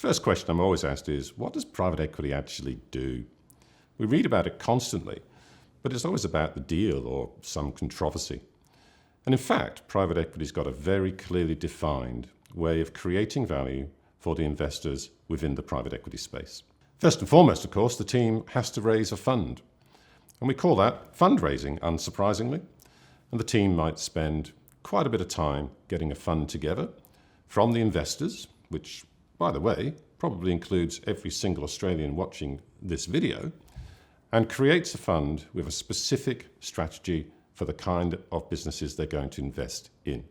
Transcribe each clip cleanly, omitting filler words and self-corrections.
The first question I'm always asked is, what does private equity actually do? We read about it constantly, but it's always about the deal or some controversy. And in fact, private equity's got a very clearly defined way of creating value for the investors within the private equity space. First and foremost, of course, the team has to raise a fund. And we call that fundraising, unsurprisingly. And the team might spend quite a bit of time getting a fund together from the investors, which, by the way, probably includes every single Australian watching this video, and creates a fund with a specific strategy for the kind of businesses they're going to invest in.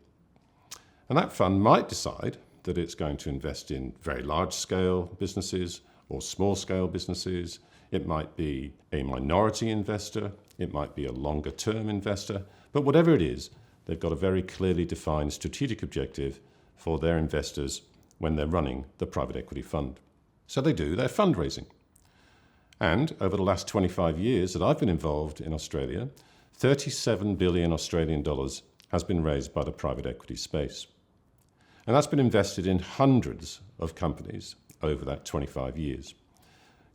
And that fund might decide that it's going to invest in very large-scale businesses or small-scale businesses. It might be a minority investor. It might be a longer-term investor. But whatever it is, they've got a very clearly defined strategic objective for their investors when they're running the private equity fund. So they do their fundraising. And over the last 25 years that I've been involved in Australia, 37 billion Australian dollars has been raised by the private equity space. And that's been invested in hundreds of companies over that 25 years.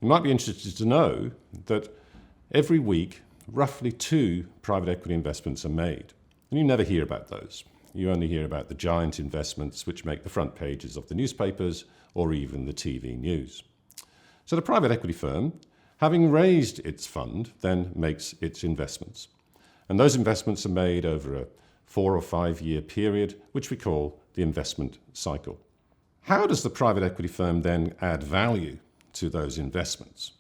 You might be interested to know that every week, roughly 2 private equity investments are made. And you never hear about those. You only hear about the giant investments which make the front pages of the newspapers or even the TV news. So the private equity firm, having raised its fund, then makes its investments. And those investments are made over a 4 or 5 year period, which we call the investment cycle. How does the private equity firm then add value to those investments?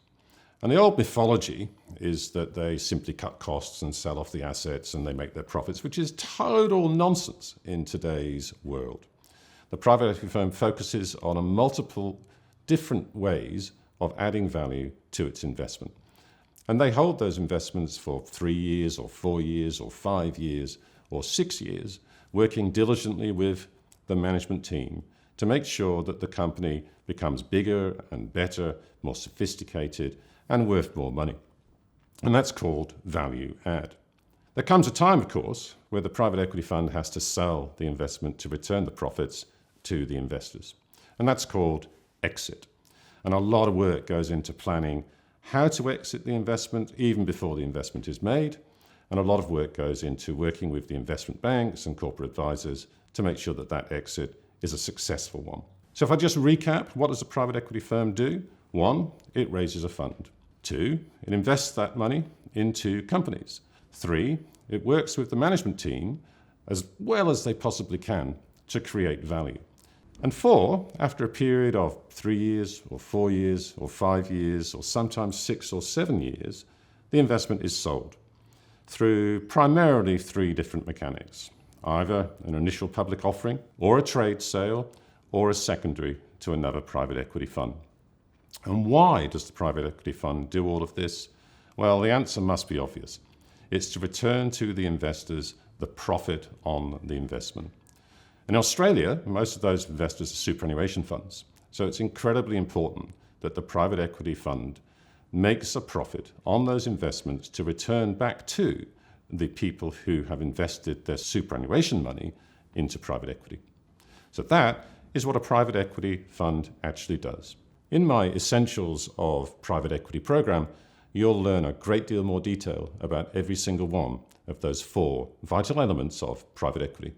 And the old mythology is that they simply cut costs and sell off the assets and they make their profits, which is total nonsense in today's world. The private equity firm focuses on a multiple different ways of adding value to its investment. And they hold those investments for 3 years or 4 years or 5 years or 6 years, working diligently with the management team to make sure that the company becomes bigger and better, more sophisticated, and worth more money. And that's called value add. There comes a time, of course, where the private equity fund has to sell the investment to return the profits to the investors. And that's called exit. And a lot of work goes into planning how to exit the investment even before the investment is made. And a lot of work goes into working with the investment banks and corporate advisors to make sure that that exit is a successful one. So if I just recap, what does a private equity firm do? 1, it raises a fund. 2, it invests that money into companies. 3, it works with the management team as well as they possibly can to create value. And 4, after a period of 3 years or 4 years or 5 years or sometimes 6 or 7 years, the investment is sold through primarily 3 different mechanics. Either an initial public offering or a trade sale or a secondary to another private equity fund. And why does the private equity fund do all of this? Well, the answer must be obvious. It's to return to the investors the profit on the investment. In Australia, most of those investors are superannuation funds. So it's incredibly important that the private equity fund makes a profit on those investments to return back to the people who have invested their superannuation money into private equity. So that is what a private equity fund actually does. In my Essentials of Private Equity program, you'll learn a great deal more detail about every single one of those 4 vital elements of private equity.